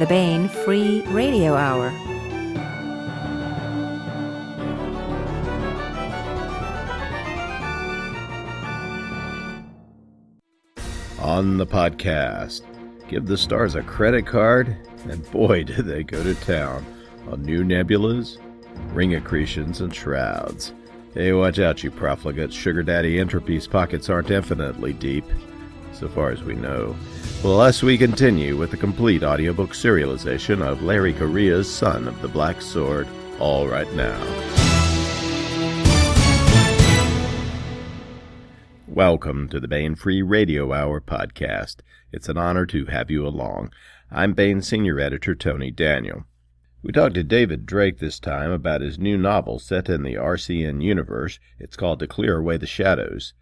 the Baen Free Radio Hour. On the podcast, give the stars a credit card, and boy did they go to town on new nebulas, ring accretions, and shrouds. Hey, watch out, you profligates. Sugar Daddy Entropy's pockets aren't infinitely deep, so far as we know. Well, as we continue with the complete audiobook serialization of Larry Correia's Son of the Black Sword, all right now. Welcome to the Baen Free Radio Hour podcast. It's an honor to have you along. I'm Baen Senior Editor Tony Daniel. We talked to David Drake this time about his new novel set in the RCN universe. It's called To Clear Away the Shadows.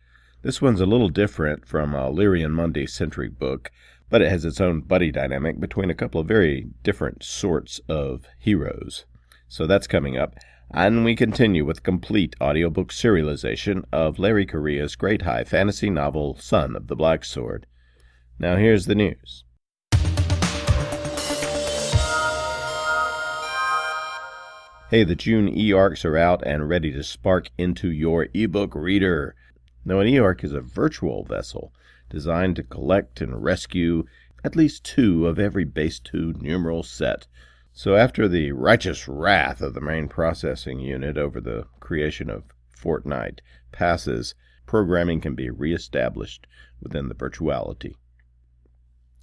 This one's a little different from a Lyrian Monday-centric book, but it has its own buddy dynamic between a couple of very different sorts of heroes. So that's coming up. And we continue with complete audiobook serialization of Larry Correia's great high fantasy novel, Son of the Black Sword. Now here's the news. Hey, the June e-arcs are out and ready to spark into your ebook reader. Now, an e-arc is a virtual vessel designed to collect and rescue at least 2 of every base 2 numeral set. So after the righteous wrath of the main processing unit over the creation of Fortnite passes, programming can be reestablished within the virtuality.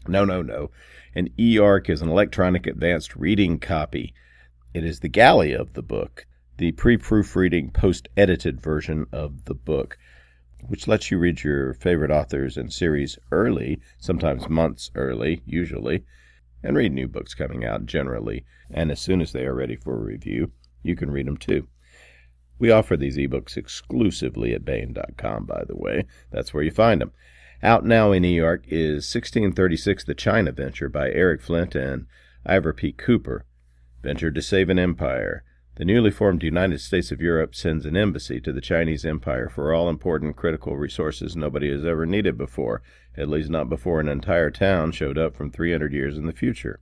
No. An e-arc is an electronic advanced reading copy. It is the galley of the book, the pre-proofreading, post-edited version of the book, which lets you read your favorite authors and series early, sometimes months early, usually, and read new books coming out generally, and as soon as they are ready for review, you can read them too. We offer these ebooks exclusively at Baen.com, by the way. That's where you find them. Out now in e-arc is 1636 The China Venture by Eric Flint and Ivor P. Cooper. Venture to save an empire. The newly formed United States of Europe sends an embassy to the Chinese Empire for all important critical resources nobody has ever needed before, at least not before an entire town showed up from 300 years in the future.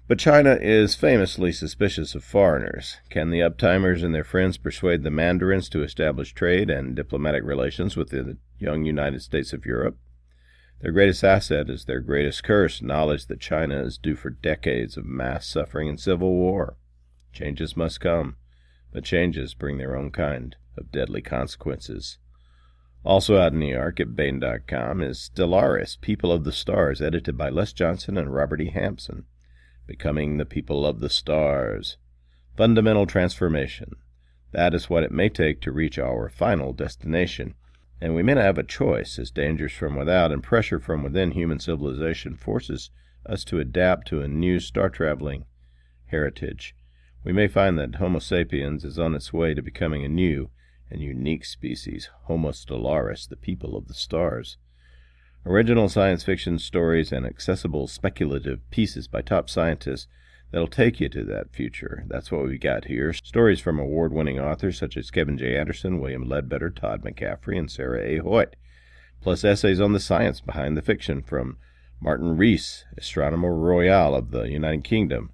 But China is famously suspicious of foreigners. Can the uptimers and their friends persuade the mandarins to establish trade and diplomatic relations with the young United States of Europe? Their greatest asset is their greatest curse, knowledge that China is due for decades of mass suffering and civil war. Changes must come, but changes bring their own kind of deadly consequences. Also out in the arc at Baen.com is Stellaris, People of the Stars, edited by Les Johnson and Robert E. Hampson. Becoming the People of the Stars. Fundamental transformation. That is what it may take to reach our final destination. And we may not have a choice, as dangers from without and pressure from within human civilization forces us to adapt to a new star-traveling heritage. We may find that Homo sapiens is on its way to becoming a new and unique species, Homo Stellaris, the people of the stars. Original science fiction stories and accessible speculative pieces by top scientists that'll take you to that future. That's what we got here. Stories from award-winning authors such as Kevin J. Anderson, William Ledbetter, Todd McCaffrey, and Sarah A. Hoyt, plus essays on the science behind the fiction from Martin Rees, Astronomer Royal of the United Kingdom,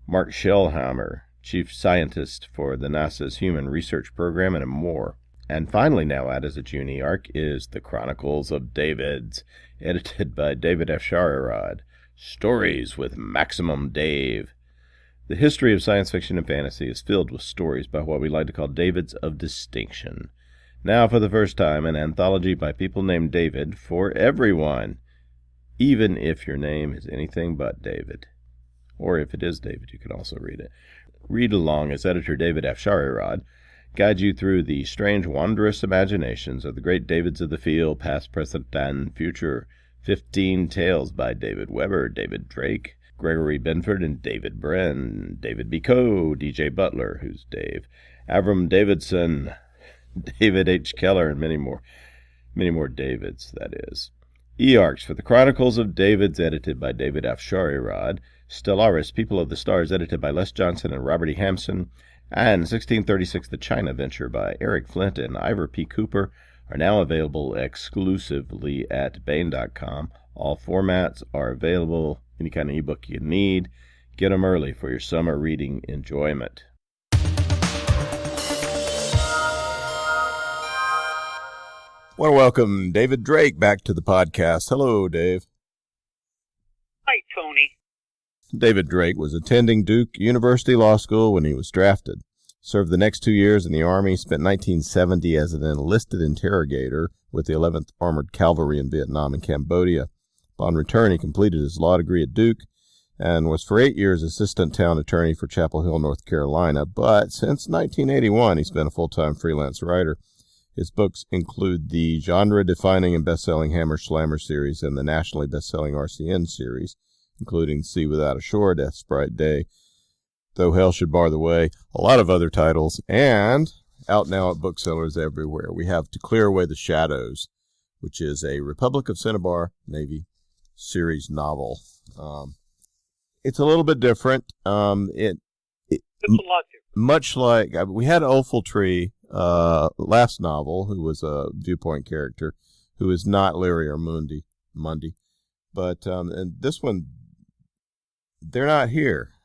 Mark Shellhammer, Chief Scientist for the NASA's Human Research Program, and more. And finally now out as a June e-arc is The Chronicles of Davids, edited by David F. Sharirod. Stories with Maximum Dave. The history of science fiction and fantasy is filled with stories by what we like to call Davids of distinction. Now, for the first time, an anthology by people named David for everyone, even if your name is anything but David. Or if it is David, you can also read it. Read along as editor David F. Sharirod guides you through the strange, wondrous imaginations of the great Davids of the field, past, present, and future. 15 Tales by David Weber, David Drake, Gregory Benford, and David Bren, David B. Coe, D.J. Butler, who's Dave, Avram Davidson, David H. Keller, and many more Davids, that is. E-arcs for the Chronicles of Davids, edited by David F. Sharirod, Stellaris, People of the Stars, edited by Les Johnson and Robert E. Hampson, and 1636 The China Venture by Eric Flint and Ivor P. Cooper, are now available exclusively at Baen.com. All formats are available any kind of ebook you need. Get them early for your summer reading enjoyment. I want to welcome David Drake back to the podcast. Hello, Dave. Hi, Tony. David Drake was attending Duke University Law School when he was drafted. Served the next 2 years in the Army, spent 1970 as an enlisted interrogator with the 11th Armored Cavalry in Vietnam and Cambodia. Upon return, he completed his law degree at Duke and was for 8 years assistant town attorney for Chapel Hill, North Carolina. But since 1981, he's been a full-time freelance writer. His books include the genre-defining and best-selling Hammer Slammer series and the nationally best-selling RCN series, including Sea Without a Shore, Death's Bright Day, Though Hell Should Bar the Way, a lot of other titles, and out now at booksellers everywhere. We have To Clear Away the Shadows, which is a Republic of Cinnabar Navy series novel. It's a little bit different. It's a lot different. Much like, we had Olfiltree, last novel, who was a viewpoint character, who is not Larry or Mundy. But, and this one, they're not here.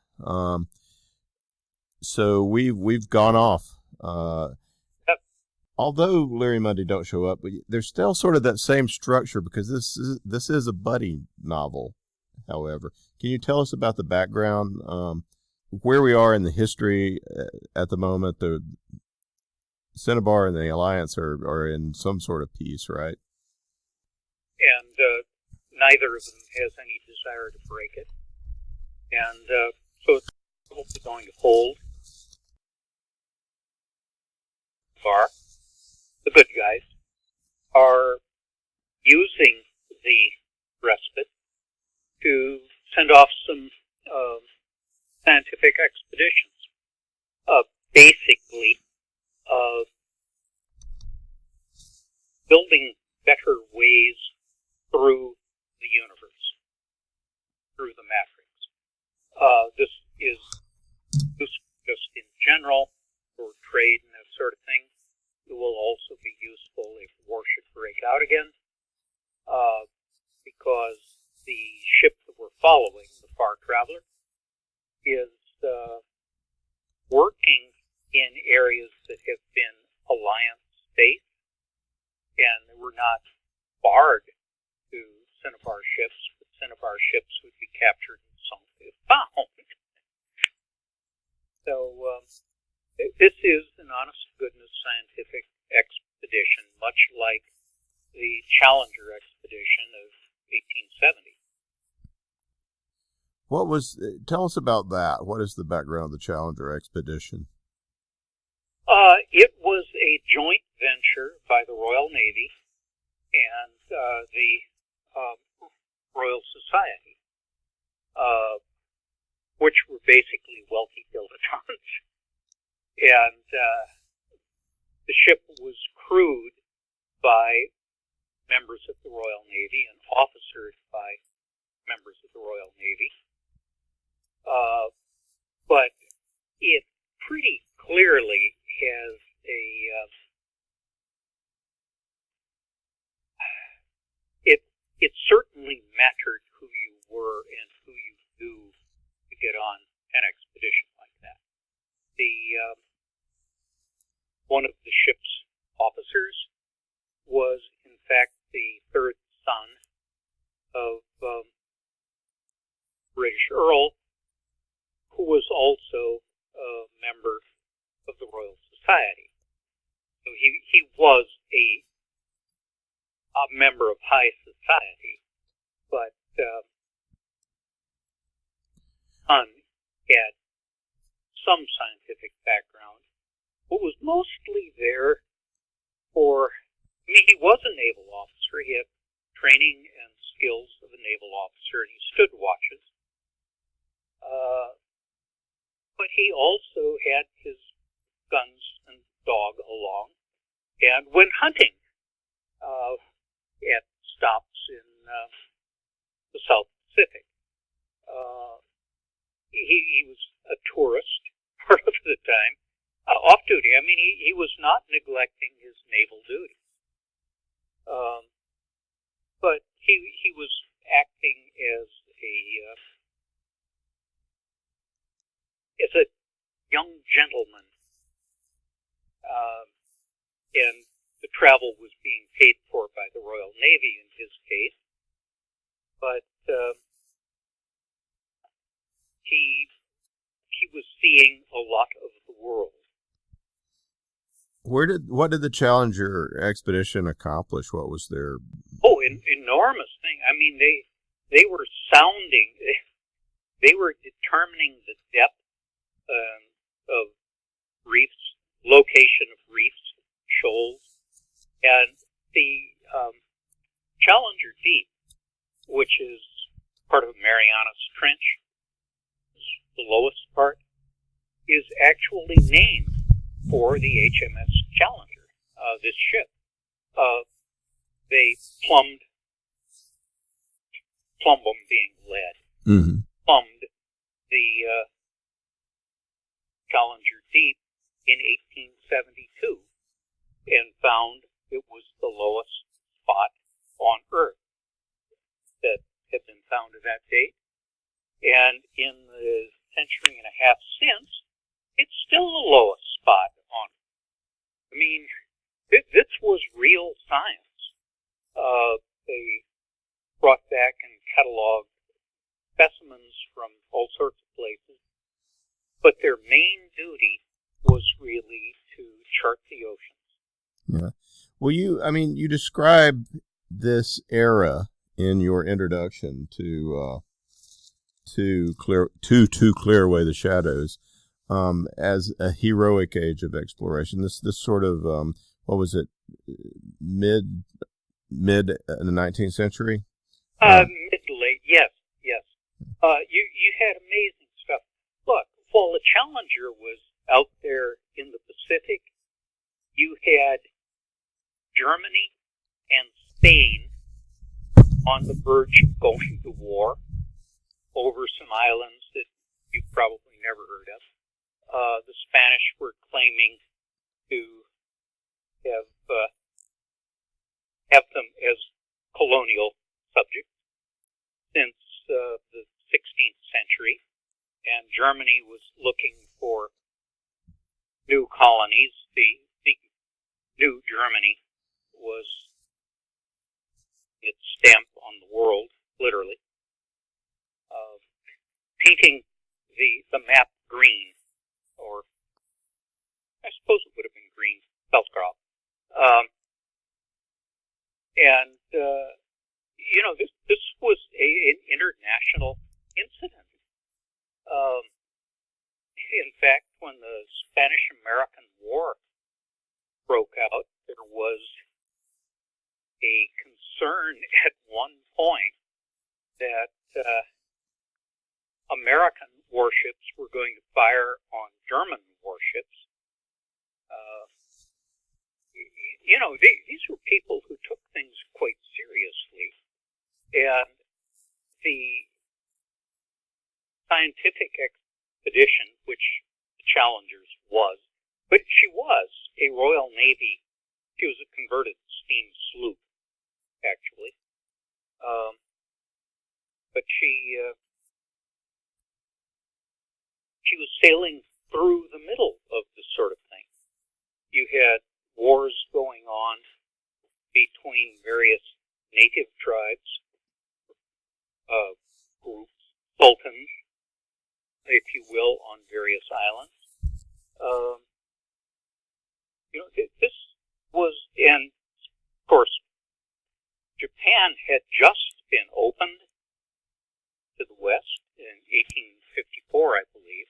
So we've gone off. Yep. Although Larry Mundy don't show up, but there's still sort of that same structure because this is a buddy novel. However, can you tell us about the background, where we are in the history at the moment? The Cinnabar and the Alliance are in some sort of peace, right? And neither of them has any desire to break it. And so it's hopefully going to hold. Far, the good guys are using the respite to send off some scientific expeditions. Basically, building better ways through the universe, through the matrix. This is just in general for trade and that sort of thing. It will also be useful if war should break out again, because the ship that we're following, the Far Traveler, is working in areas that have been Alliance based, and we're not barred to Cinnabar ships, but Cinnabar ships would be captured and sunk if found. So this is an honest-to-goodness scientific expedition, much like the Challenger expedition of 1870. Tell us about that. What is the background of the Challenger expedition? It was a joint venture by the Royal Navy and the Royal Society, which were basically wealthy dilettantes. And the ship was crewed by members of the Royal Navy and officered by members of the Royal Navy. But it pretty clearly has it certainly mattered who you were and who you knew to get on an expedition like that. One of the ship's officers was, in fact, the third son of British Earl, who was also a member of the Royal Society. So he was a member of high society, but son had some scientific background, but was mostly there for, he was a naval officer. He had training and skills of a naval officer, and he stood watches. But he also had his guns and dog along, and went hunting at stops in the South Pacific. He was a tourist part of the time, off duty. I mean, he was not neglecting his naval duty. But he was acting as a as a young gentleman, and the travel was being paid for by the Royal Navy in his case, but he was seeing a lot of the world. What did the Challenger expedition accomplish? What was their... Oh, an enormous thing. I mean, they were sounding, they were determining the depth of reefs, location of reefs, shoals, and the Challenger Deep, which is part of Marianas Trench, the lowest part, is actually named for the HMS Challenger, this ship. They plumbed being lead, plumbed the Challenger Deep in 1872 and found it was the lowest spot on Earth that had been found at that date. And in the century and a half since, it's still the lowest spot on Earth. I mean, this was real science. They brought back and cataloged specimens from all sorts of places, but their main duty was really to chart the oceans. Yeah. Well, you describe this era in your introduction to Clear Away the Shadows as a heroic age of exploration. This sort of what was it, mid in the 19th century? Mid to late, yes. You had amazing stuff. Look, while the Challenger was out there in the Pacific, you had Germany and Spain on the verge of going to war over some islands that you've probably never heard of. The Spanish were claiming to have them as colonial subjects since the 16th century, and Germany was looking for new colonies. The new Germany was its stamp on the world, literally. Painting the map green, or I suppose it would have been green, Felsgraf. This was an international incident. In fact, when the Spanish-American War broke out, there was a concern at one point that American warships were going to fire on German warships. These were people who took things quite seriously, and the scientific expedition, which the Challenger's was, but she was a Royal Navy. She was a converted steam sloop, actually. But she was sailing through the middle of this sort of thing. You had wars going on between various native tribes, groups, sultans, if you will, on various islands. This was, and of course, Japan had just been opened to the West in 1854, I believe.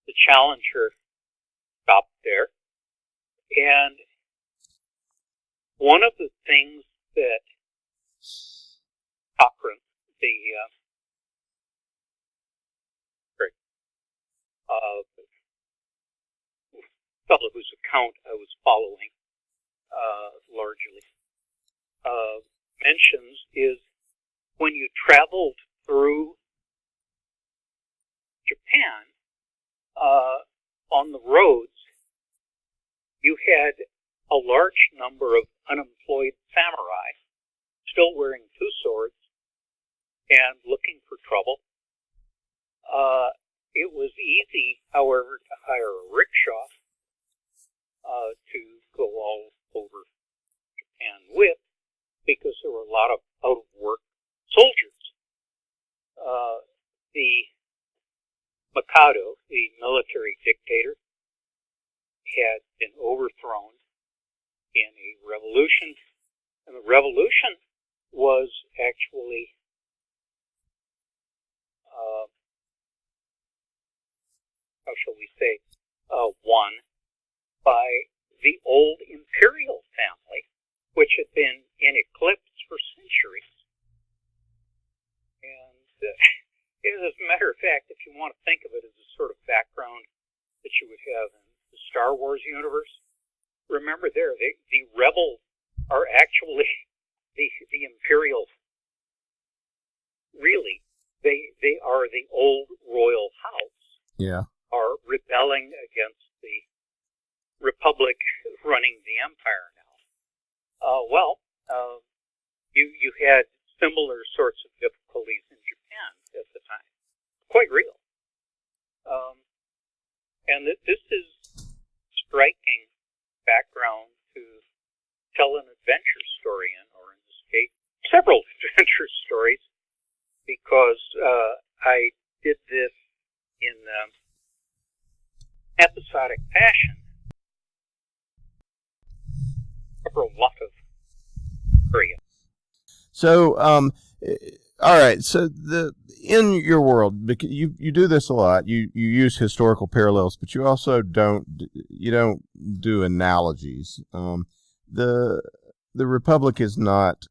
The Challenger stopped there, and one of the things that Cochrane, the fellow whose account I was following largely, mentions is when you traveled through Japan, on the roads, you had a large number of unemployed samurai still wearing two swords and looking for trouble. easy, however, to hire a rickshaw to go all over Japan with, because there were a lot of out-of-work soldiers. The Mikado, the military dictator, had been overthrown in a revolution, and the revolution was actually how shall we say, won by the old imperial family, which had been in eclipse for centuries. And as a matter of fact, if you want to think of it as a sort of background that you would have in the Star Wars universe, remember the rebels are actually the imperial. Really, they are the old royal house. Yeah. Are rebelling against the republic running the empire now. You had similar sorts of difficulties in Japan at the time. Quite real. And this is striking background to tell an adventure story in, or in this case, several adventure stories, because I did this in episodic fashion over a lot of Korea. So, all right. So in your world, because you do this a lot. You use historical parallels, but you also don't do analogies. The Republic is not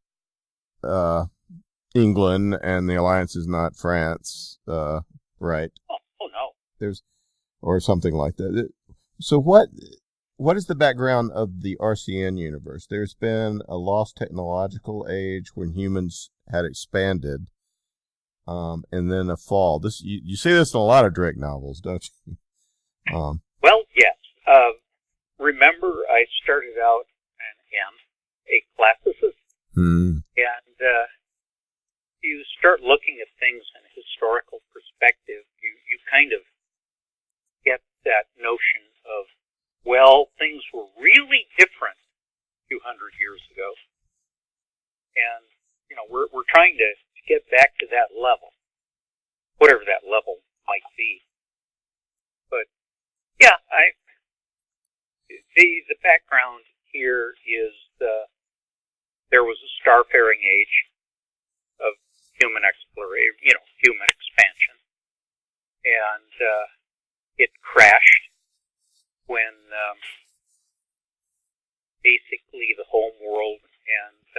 England, and the Alliance is not France, right? Oh no. Or something like that. So what is the background of the RCN universe? There's been a lost technological age when humans had expanded, and then a fall. This you see this in a lot of Drake novels, don't you? Well, yes. Remember, I started out and am a classicist, and you start looking at things in a historical perspective. You kind of get that notion of, well, things were really different 200 years ago. And, we're trying to get back to that level, whatever that level might be. But, yeah, the background here is there was a starfaring age of human exploration, human expansion. And it crashed when basically the home world and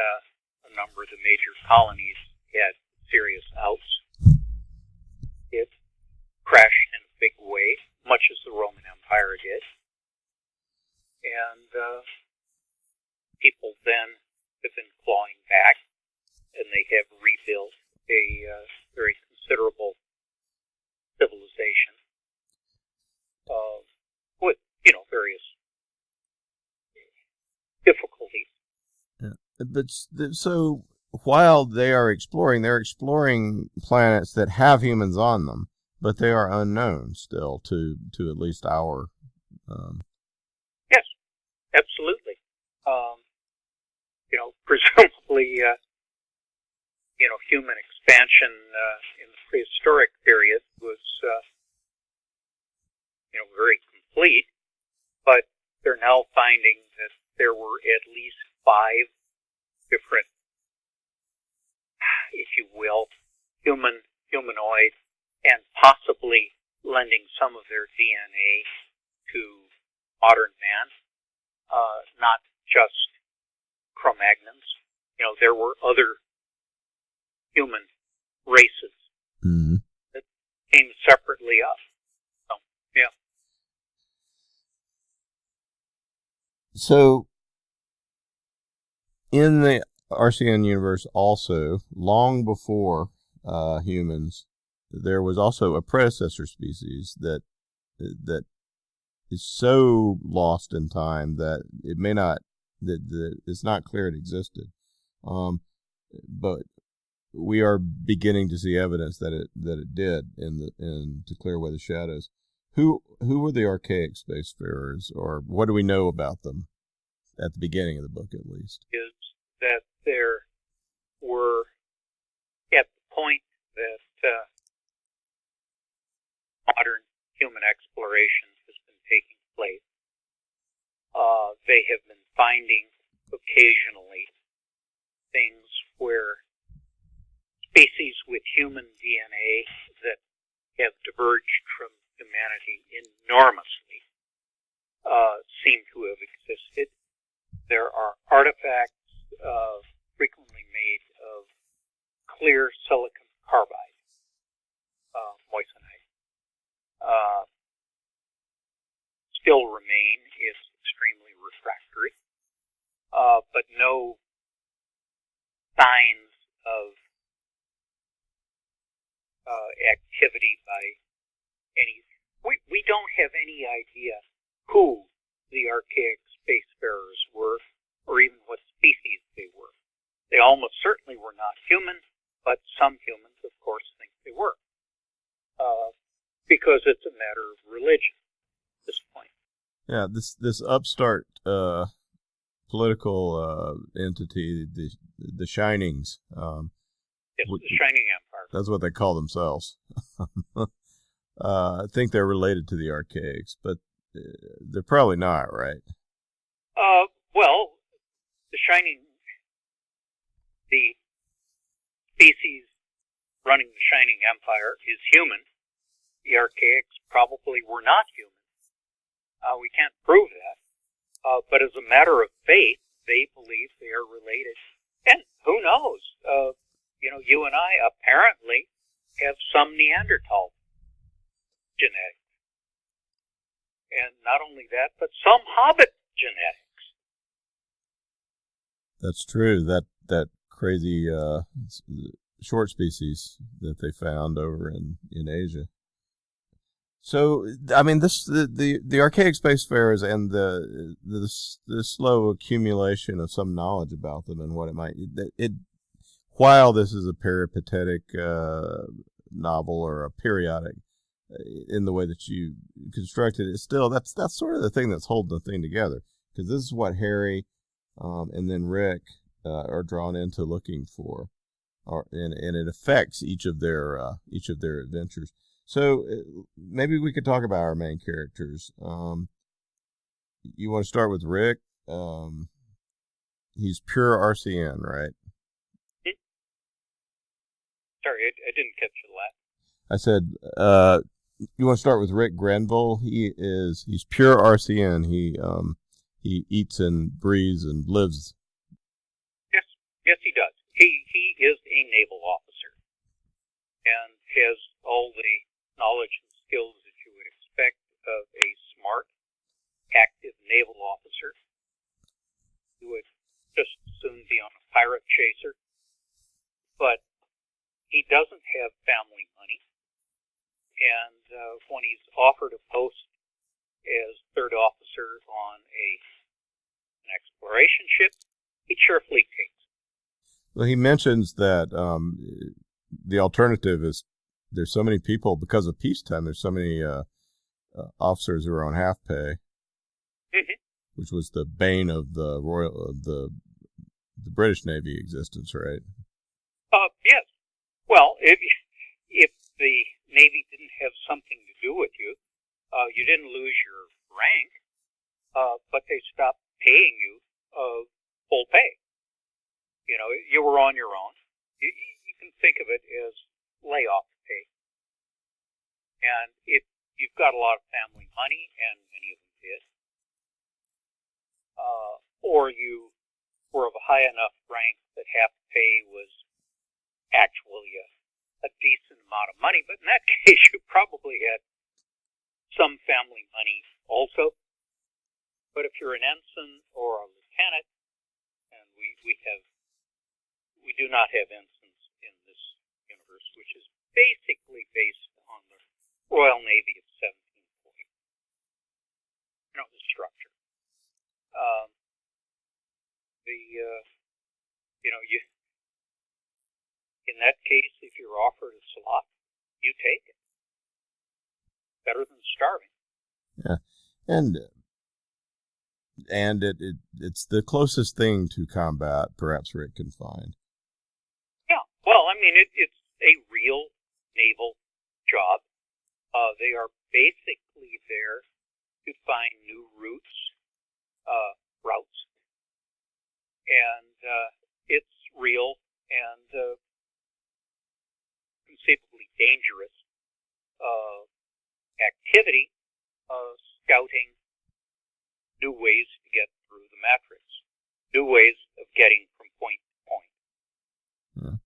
a number of the major colonies had serious outs. It crashed in a big way, much as the Roman Empire did. And people then have been clawing back, and they have rebuilt a very considerable civilization with, various difficulties. Yeah. But so while they're exploring planets that have humans on them, but they are unknown still to at least our. Yes, absolutely. Presumably, human expansion in the prehistoric period was, very complete, but they're now finding that there were at least 5 different, if you will, humanoid, and possibly lending some of their DNA to modern man, not just Cro-Magnons. There were other human races that came separately up. So, yeah. So, in the RCN universe also, long before humans, there was also a predecessor species that is so lost in time that it may not, that it's not clear it existed. But we are beginning to see evidence that it did in To Clear Away the Shadows. Who were the archaic spacefarers, or what do we know about them at the beginning of the book, at least? Is that there were, at the point that modern human exploration has been taking place, they have been finding occasionally things where species with human DNA that have diverged from humanity enormously seem to have existed. There are artifacts frequently made of clear silicon carbide, moissanite. Still remain. It's extremely refractory, but no signs of activity by any. We don't have any idea who the archaic spacefarers were, or even what species they were. They almost certainly were not human, but some humans, of course, think they were, because it's a matter of religion at this point. Yeah, this upstart political entity, the Shinings. Yes, the Shining Empire. That's what they call themselves. I think they're related to the Archaics, but they're probably not, right? Well, the species running the Shining Empire is human. The Archaics probably were not human. We can't prove that. But as a matter of faith, they believe they are related. And who knows? You and I apparently have some Neanderthal genetics. And not only that, but some Hobbit genetics. That's true. That crazy short species that they found over in Asia. So, I mean, the archaic spacefarers and the slow accumulation of some knowledge about them and what it might while this is a peripatetic novel or a periodic in the way that you constructed it, still that's sort of the thing that's holding the thing together, because this is what Harry and then Rick are drawn into looking for, and it affects each of their adventures. So maybe we could talk about our main characters. You want to start with Rick? He's pure RCN, right? Sorry, I didn't catch the last. I said, you want to start with Rick Granville? He's pure RCN. He eats and breathes and lives. Yes, he does. He is a naval officer and has all the knowledge and skills that you would expect of a smart, active naval officer. He would just soon be on a pirate chaser. But he doesn't have family money. And when he's offered a post as third officer on an exploration ship, he cheerfully takes it. Well, he mentions that the alternative is there's so many people, because of peacetime, there's so many officers who are on half pay, which was the bane of the the British Navy existence, right? Yes. Well, if the Navy didn't have something to do with you, you didn't lose your rank, but they stopped paying you full pay. You were on your own. You can think of it as layoff pay. And if you've got a lot of family money, and many of them did, or you were of a high enough rank that half pay was actually a decent amount of money, but in that case you probably had some family money also. But if you're an ensign or a lieutenant, and we do not have ensigns in this universe, which is basically based on the Royal Navy of 1740. The structure. In that case, if you're offered a slot, you take it. better than starving. Yeah, and it's the closest thing to combat perhaps Rick can find. Yeah, well, I mean, it's a real naval job. They are basically there to find new routes, and it's real and conceivably dangerous activity, scouting new ways to get through the matrix, new ways of getting from point to point. Yeah.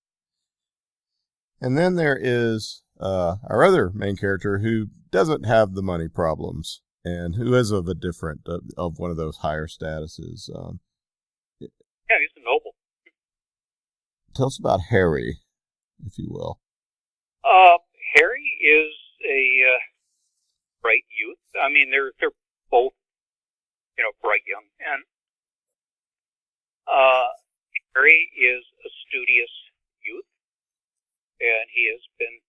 And then there is our other main character who doesn't have the money problems and who is of a different, of one of those higher statuses. Yeah, he's a noble. Tell us about Harry, if you will. Harry is a bright youth. I mean, they're both, bright young men. Harry is a studious youth, and he has been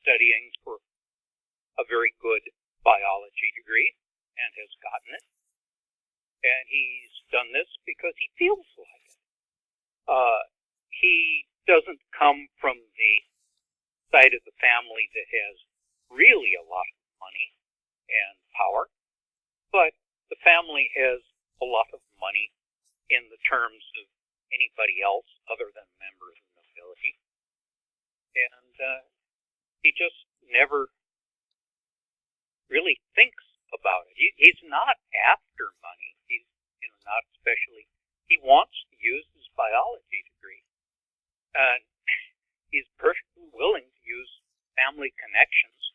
studying for a very good biology degree and has gotten it. And he's done this because he feels like it. He doesn't come from the side of the family that has really a lot of money and power, but the family has a lot of money in the terms of anybody else other than members of the nobility. And he just never really thinks about it. He's not after money. He's not especially. He wants to use his biology degree. And he's perfectly willing to use family connections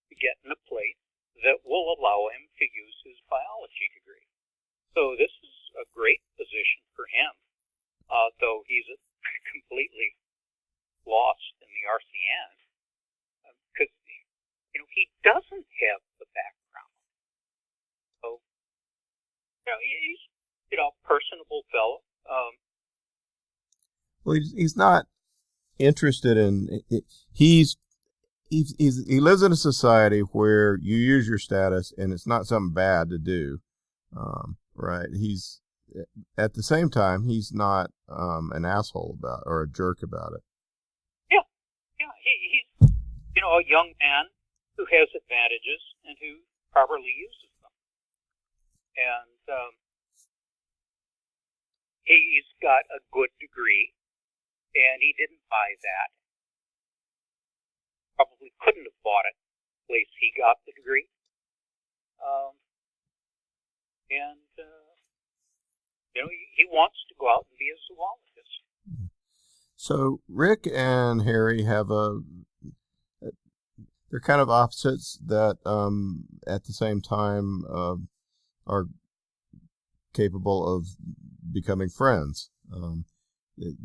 to get in a place that will allow him to use his biology degree. So this is a great position for him, though he's completely lost in the RCN, because he doesn't have the background. So he's a personable fellow. Well, he's not interested in. He lives in a society where you use your status, and it's not something bad to do, right? He's at the same time he's not an asshole about or a jerk about it. Yeah. He's a young man who has advantages and who properly uses them, and he's got a good degree. And he didn't buy that. Probably couldn't have bought it the place he got the degree. He wants to go out and be a zoologist. So Rick and Harry have they're kind of opposites that at the same time are capable of becoming friends.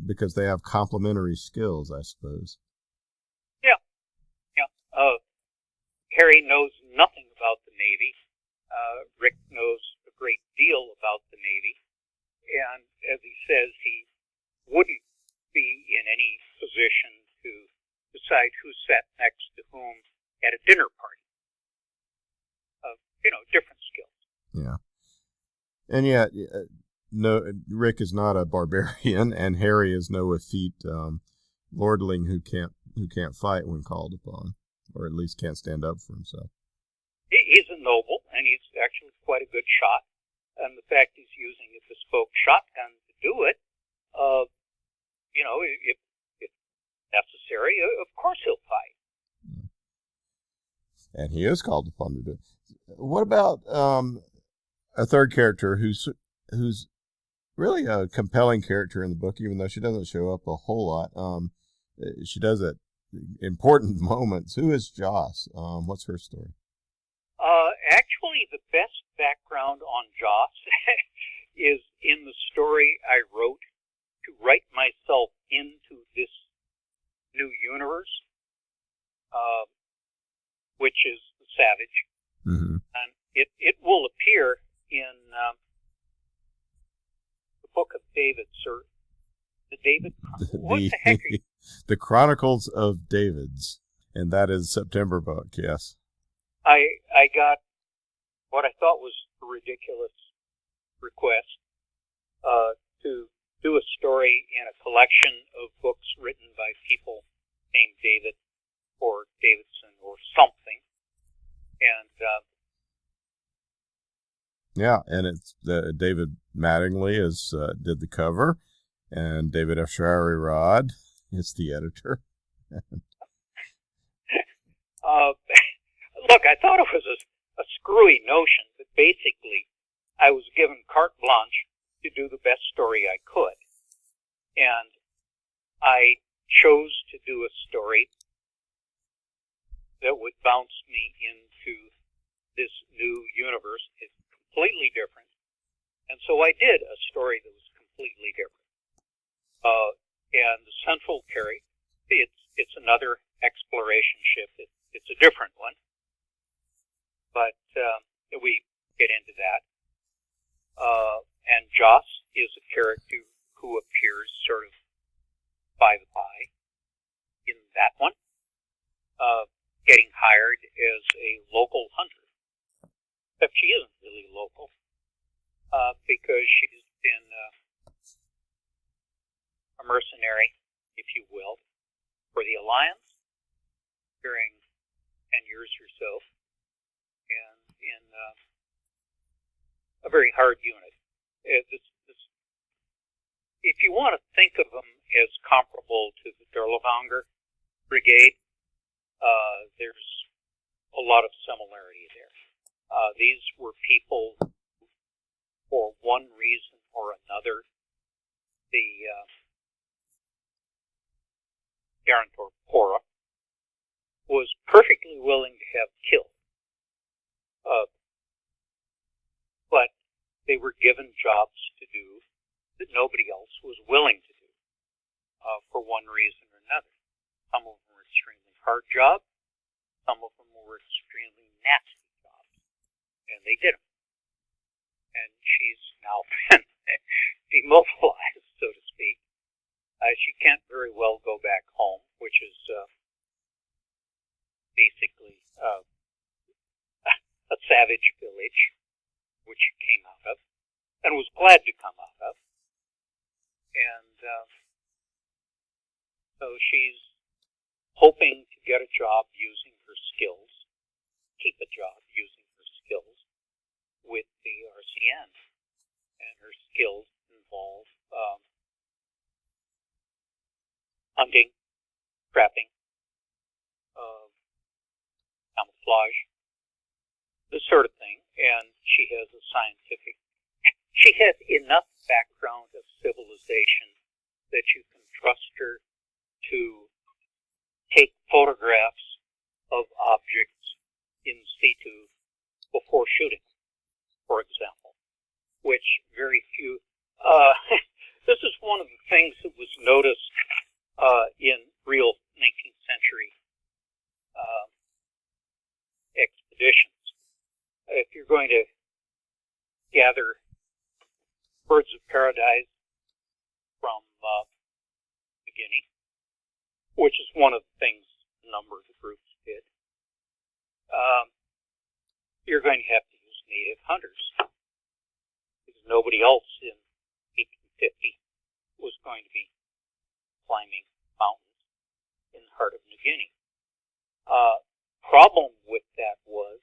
Because they have complementary skills, I suppose. Yeah. Harry knows nothing about the Navy. Rick knows a great deal about the Navy. And as he says, he wouldn't be in any position to decide who sat next to whom at a dinner party. Different skills. Yeah. And yet, no, Rick is not a barbarian, and Harry is no effete lordling who can't fight when called upon, or at least can't stand up for himself. He's a noble, and he's actually quite a good shot. And the fact he's using a bespoke shotgun to do it, if necessary, of course he'll fight. And he is called upon to do it. What about a third character who's really a compelling character in the book, even though she doesn't show up a whole lot. She does at important moments. Who is Joss? What's her story? Actually, the best background on Joss is in the story I wrote to write myself into this new universe, which is the Savage. Mm-hmm. And it will appear in Book of David, sir. The David. What the heck are you? The Chronicles of David's, and that is September book. Yes. I got what I thought was a ridiculous request to do a story in a collection of books written by people named David or Davidson or something. And and it's David Mattingly did the cover, and David F. Rod is the editor. Look, I thought it was a screwy notion, but basically I was given carte blanche to do the best story I could. And I chose to do a story that would bounce me into this new universe. It's completely different. And so I did a story that was completely different. And the central character, it's another exploration ship. It's a different one. But we get into that. And Joss is a character who appears sort of by the by in that one, getting hired as a local hunter. Except she isn't really local, because she's been a mercenary, if you will, for the Alliance during 10 years or so, and in a very hard unit. If you want to think of them as comparable to the Derlevanger Brigade, there's a lot of similarity there. These were people who, for one reason or another, the Guarantor Pora was perfectly willing to have killed. But they were given jobs to do that nobody else was willing to do, for one reason or another. Some of them were extremely hard jobs. Some of them were extremely nasty jobs. And they did them. And she's now been demobilized, so to speak. She can't very well go back home, which is basically a savage village, which she came out of, and was glad to come out of. And so she's hoping to get a job using her skills, keep a job using her skills with the RCN. And her skills involve hunting, trapping, camouflage, this sort of thing. And she has enough background of civilization that you can trust her to take photographs of objects in situ before shooting, for example, which very few... this is one of the things that was noticed in real 19th century expeditions. If you're going to gather birds of paradise from New Guinea, which is one of the things a number of the groups did, you're going to have to use native hunters, because nobody else in 1850 was going to be climbing mountains in the heart of New Guinea. Problem with that was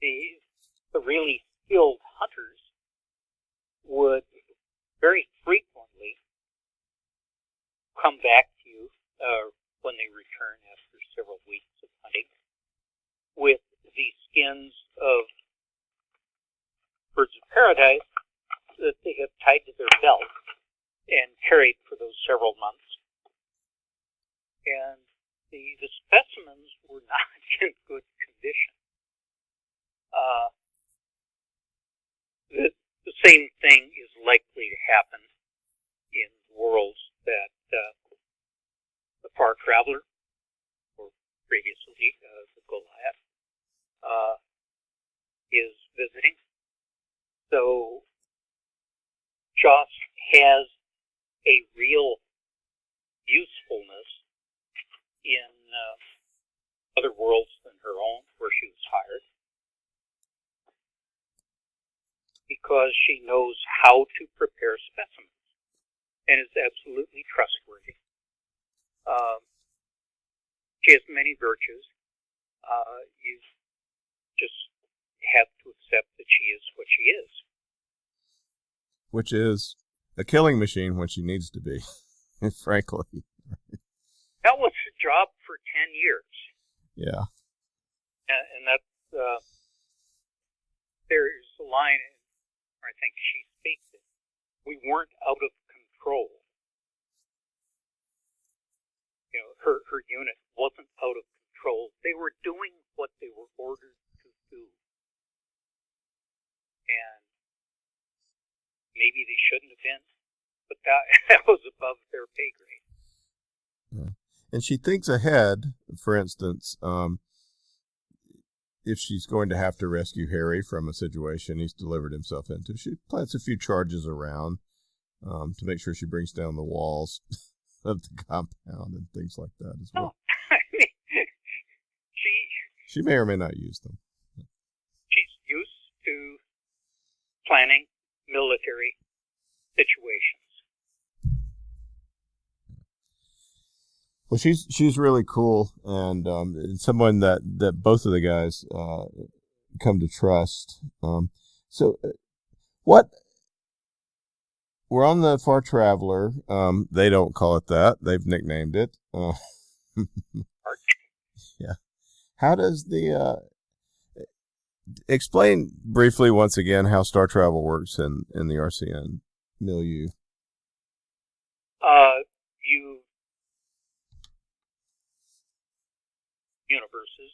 the really skilled hunters would very frequently come back to you when they return after several weeks of hunting with the skins of birds of paradise that they have tied to their belt and carried for those several months. And the specimens were not in good condition. The same thing is likely to happen in worlds that the Far Traveler, or previously the Goliath, is visiting. So Joss has a real usefulness in other worlds than her own where she was hired because she knows how to prepare specimens and is absolutely trustworthy. She has many virtues. You just have to accept that she is what she is. Which is a killing machine when she needs to be, frankly. That was her job for 10 years. Yeah. And that's, there's a line, I think she speaks it. We weren't out of control. You know, her unit wasn't out of control. They were doing what they were ordered to do. And maybe they shouldn't have been, but that was above their pay grade. Yeah. And she thinks ahead, for instance, if she's going to have to rescue Harry from a situation he's delivered himself into, she plants a few charges around to make sure she brings down the walls of the compound and things like that as well. I mean, she may or may not use them. She's used to planning military situations. Well, she's really cool, and someone that both of the guys come to trust. What we're on the Far Traveler. They don't call it that; they've nicknamed it. Yeah. How does the explain briefly once again how star travel works in the RCN milieu? Universes.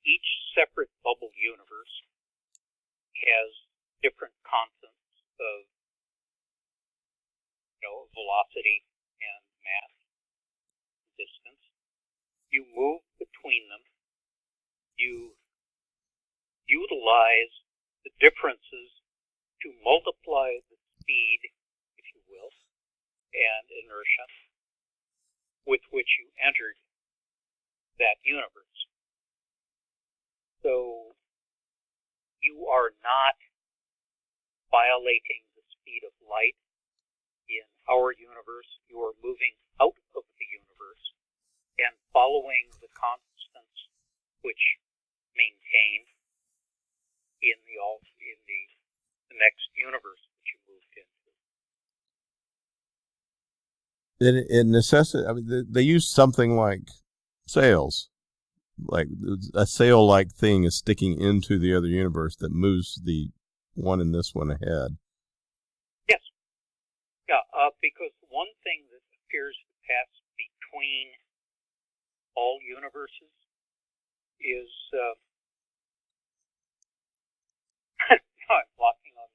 Each separate bubble universe has different constants of, velocity and mass, distance. You move between them. You utilize the differences to multiply the speed, if you will, and inertia with which you entered that universe. So you are not violating the speed of light in our universe. You are moving out of the universe and following the constants which maintain in the next universe that you moved into. It necessitates. I mean, they use something like sails, like a sail-like thing is sticking into the other universe that moves the one in this one ahead. Yes. Yeah, because one thing that appears to pass between all universes is I'm walking on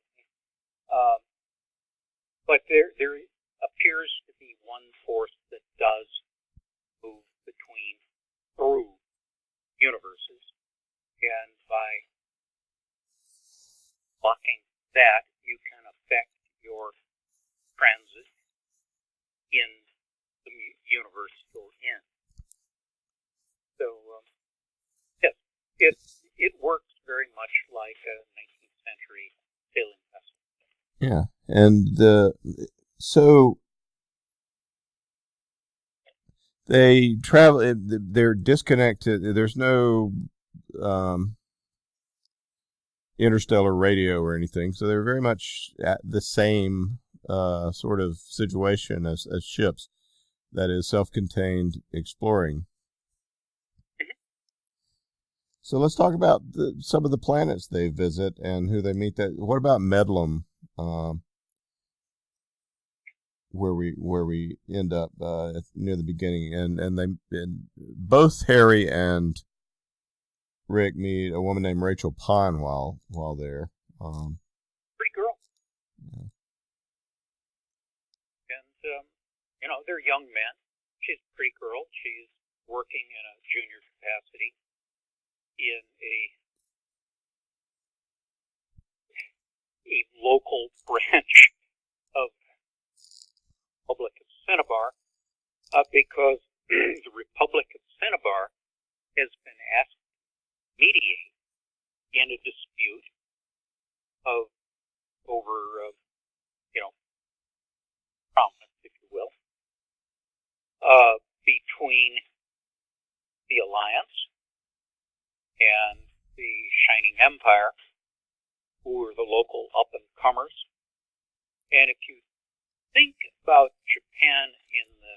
but there appears to be one force that does move through universes, and by blocking that, you can affect your transit in the universe you're in. So, yes, it works very much like a 19th century sailing vessel. Yeah, and so they travel. They're disconnected. There's no interstellar radio or anything, so they're very much at the same sort of situation as ships. That is self-contained exploring. So let's talk about some of the planets they visit and who they meet. What about Medlem, where we end up near the beginning, and both Harry and Rick meet a woman named Rachel Pond while there. Pretty girl. Yeah. And they're young men. She's a pretty girl. She's working in a junior capacity in a local branch of Republic of Cinnabar, because the Republic of Cinnabar has been asked to mediate in a dispute over prominence, if you will, between the Alliance and the Shining Empire, who are the local up-and-comers. And if you think about Japan in the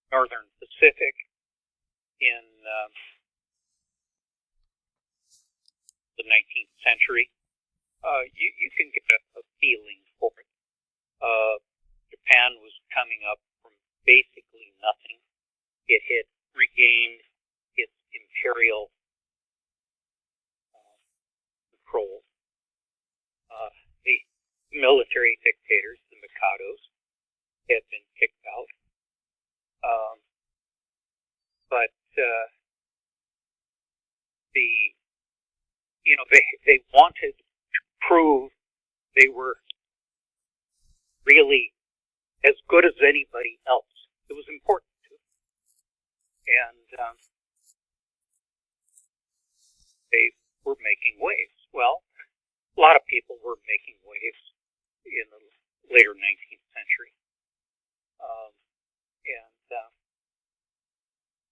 Northern Pacific in the 19th century, you can get a feeling for it. Japan was coming up from basically nothing. It had regained its imperial control. The military dictators, the Mikados, had been kicked out. But they wanted to prove they were really as good as anybody else. It was important to them. And they were making waves. Well, a lot of people were making waves in the later 19th century.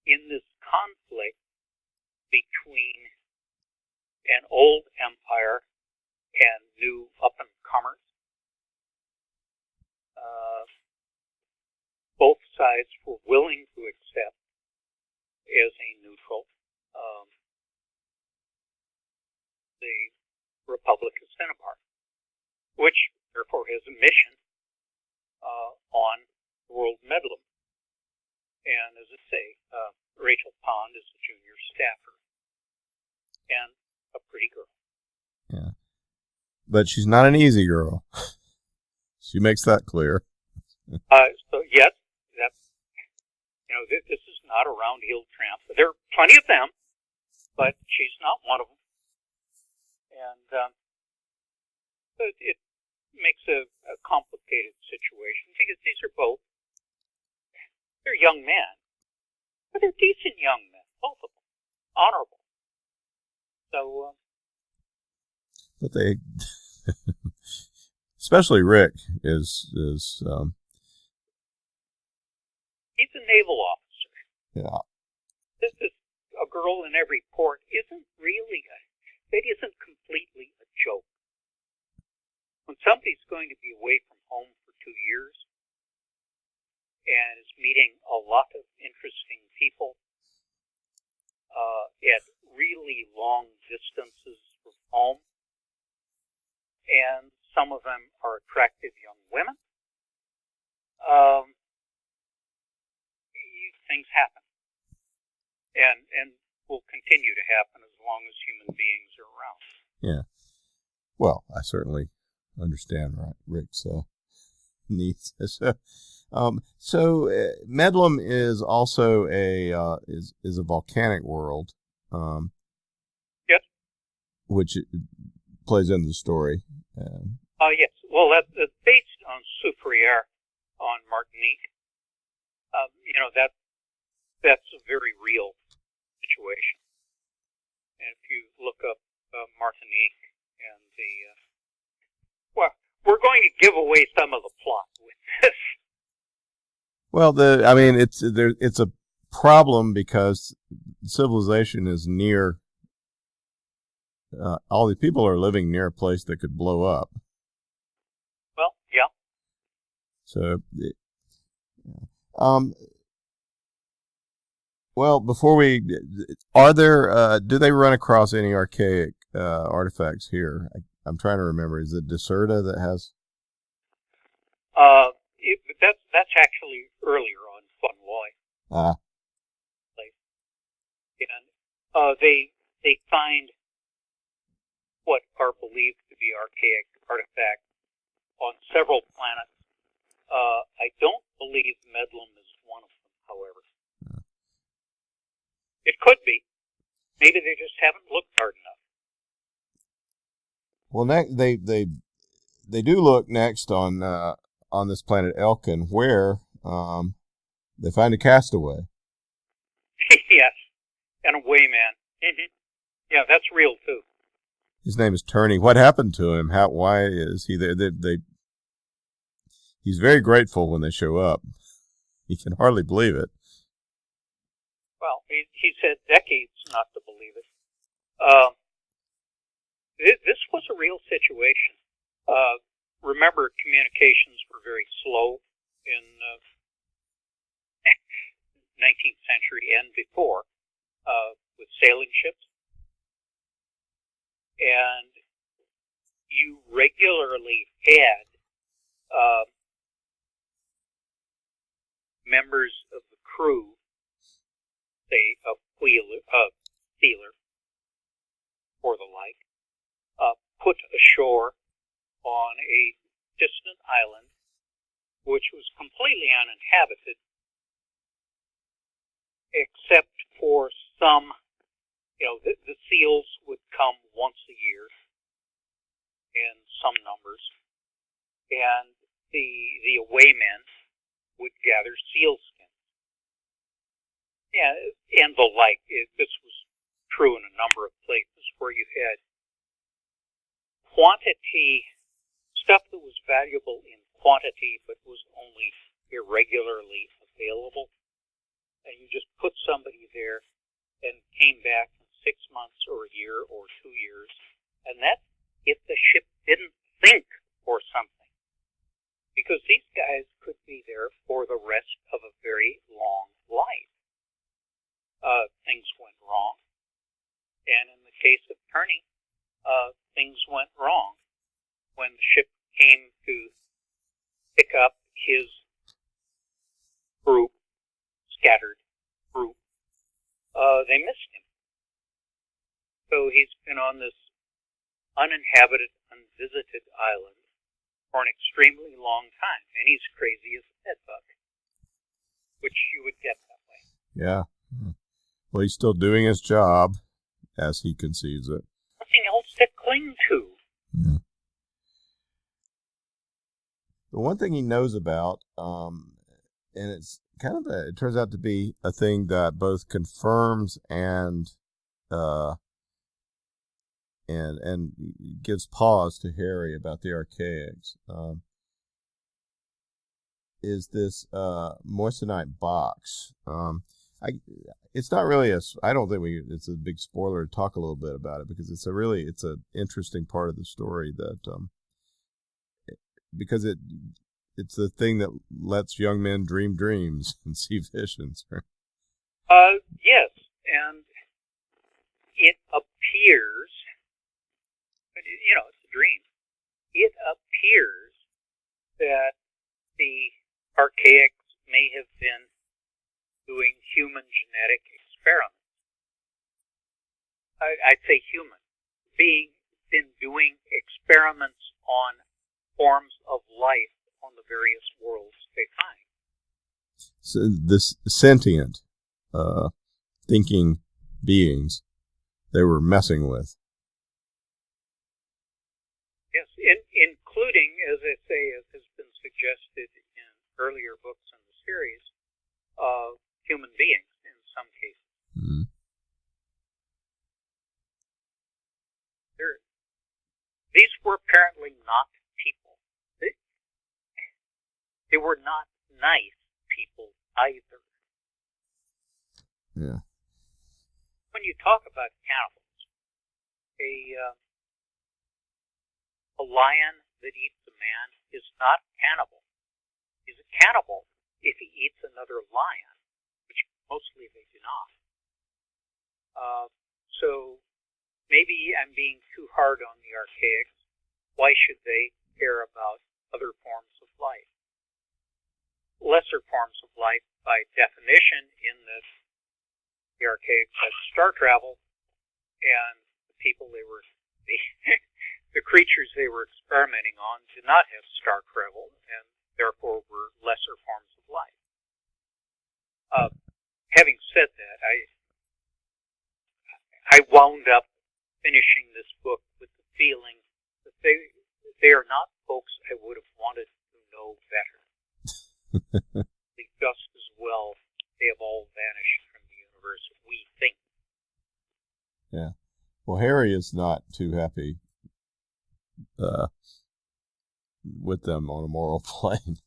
In this conflict between an old empire and new up-and-comers, both sides were willing to accept as a neutral the Republic of Cinnabar, which therefore has a mission on world meddling. And as I say, Rachel Pond is a junior staffer and a pretty girl. Yeah, but she's not an easy girl. She makes that clear. So yes, that's this is not a round-heeled tramp. There are plenty of them, but she's not one of them. And it makes a complicated situation because these are they're young men, but they're decent young men, both of them, honorable. So, but they, especially Rick, is he's a naval officer. Yeah. This is a girl in every port isn't completely a joke. When somebody's going to be away from home for 2 years and is meeting a lot of interesting people at really long distances from home, and some of them are attractive young women, things happen. And will continue to happen as long as human beings are around. Yeah. Well, I certainly understand Rick's needs. So Medlem is also is a volcanic world. Yes. Which plays into the story. Yes. Well, that's based on Soufriere on Martinique. That's a very real situation. And if you look up Martinique and we're going to give away some of the plot with this. Well, it's a problem because civilization is near. All the people are living near a place that could blow up. Well, yeah. So, well, before we, do they run across any archaic artifacts here? I'm trying to remember. Is it Deserta that has? That's actually earlier on Fun Loy. And they find what are believed to be archaic artifacts on several planets. I don't believe Medlem is one of them, however. It could be. Maybe they just haven't looked hard enough. Well, they do look next on this planet Elkin, where they find a castaway. Yes, an Awayman. Mm-hmm. Yeah, that's real too. His name is Turney. What happened to him? Why is he there? He's very grateful when they show up. He can hardly believe it. Well, he said decades not to believe it. This was a real situation. Remember, communications were very slow in 19th century and before, with sailing ships. And you regularly had members of the crew, say a sealer or the like, put ashore on a distant island which was completely uninhabited except for some, the seals would come once a year in some numbers, and the Awaymen would gather seal skins. Yeah, and the like. This was true in a number of places where you had quantity, stuff that was valuable in quantity but was only irregularly available. And you just put somebody there and came back in 6 months or a year or 2 years. And that's if the ship didn't sink or something. Because these guys could be there for the rest of a very long life. Things went wrong. And in the case of Turney, things went wrong. When the ship came to pick up his group, scattered group, they missed him. So he's been on this uninhabited, unvisited island for an extremely long time, and he's crazy as a bedbug, which you would get that way. Yeah. Well, he's still doing his job as he conceives it. Nothing else to cling to. Yeah. The one thing he knows about, and it's kind of it turns out to be a thing that both confirms and gives pause to Harry about the archaics, is this moissanite box. It's not really I don't think it's a big spoiler to talk a little bit about it, because it's an interesting part of the story that, because it's the thing that lets young men dream dreams and see visions. Yes, and it appears, it's a dream. It appears that the archaics may have been doing human genetic experiments. I'd say human. Been doing experiments on forms of life on the various worlds they find. So this sentient, thinking beings they were messing with. Yes, including, as I say, as has been suggested in earlier books in the series, human beings in some cases. Mm-hmm. These were apparently not people. They were not nice people either. Yeah. When you talk about cannibals, a lion that eats a man is not a cannibal. He's a cannibal if he eats another lion, which mostly they do not. So maybe I'm being too hard on the archaics. Why should they care about other forms of life? Lesser forms of life, by definition, in this, the archaics had star travel, and the people the creatures they were experimenting on did not have star travel, and therefore were lesser forms of life. Having said that, I wound up finishing this book with the feeling that they are not folks I would have wanted to know better. Just as well, they have all vanished from the universe, we think Yeah. Well, Harry is not too happy with them on a moral plane.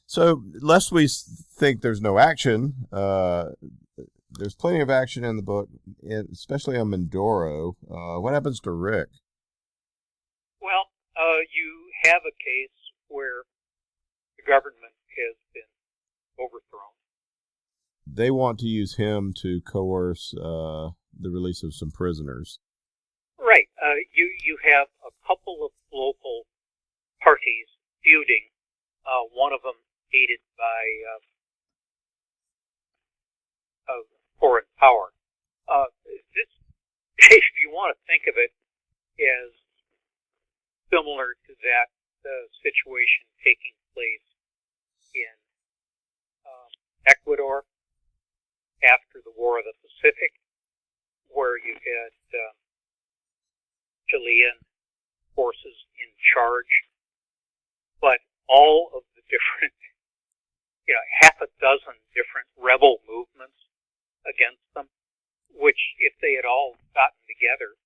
So lest we think there's no action, there's plenty of action in the book, especially on Mindoro. What happens to Rick? Well, you have a case where the government has been overthrown. They want to use him to coerce the release of some prisoners. Right. You have a couple of local parties feuding. One of them aided by foreign power. This, if you want to think of it as similar to that situation taking place in Ecuador after the War of the Pacific, where you had Chilean forces in charge, but all of the different, half a dozen different rebel movements against them, which if they had all gotten together,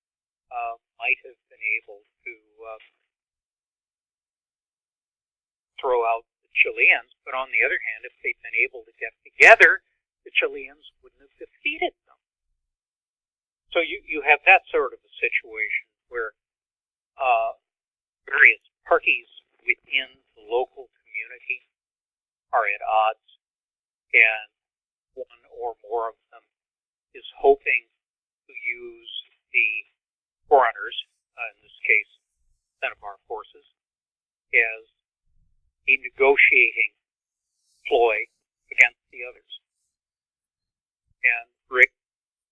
might have been able to throw out the Chileans. But on the other hand, if they'd been able to get together, the Chileans wouldn't have defeated them. So you have that sort of a situation where various parties within the local community are at odds, and one or more of them is hoping to use the foreigners, in this case, Centaur forces, as a negotiating ploy against the others. And Rick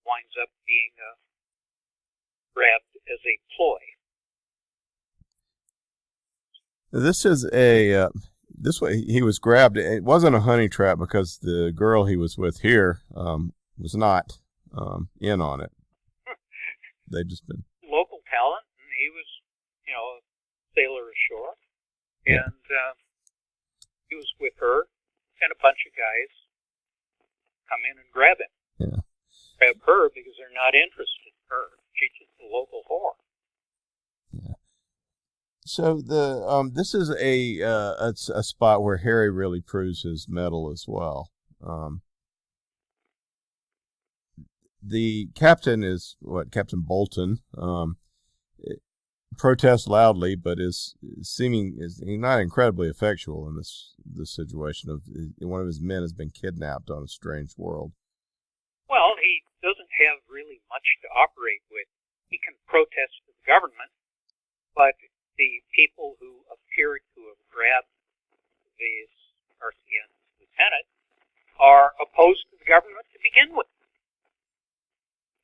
winds up being grabbed as a ploy. This is this way he was grabbed. It wasn't a honey trap because the girl he was with here was not in on it. They'd just been Local talent, and he was, a sailor ashore, and he was with her, and a bunch of guys come in and grab him. Yeah. Grab her because they're not interested in her. She's just a local whore. Yeah. So this is a spot where Harry really proves his mettle as well. The captain is Captain Bolton. Protests loudly, but is not incredibly effectual in this situation. One of his men has been kidnapped on a strange world. Well, he doesn't have really much to operate with. He can protest to the government, but the people who appear to have grabbed this RCN lieutenant are opposed to the government to begin with.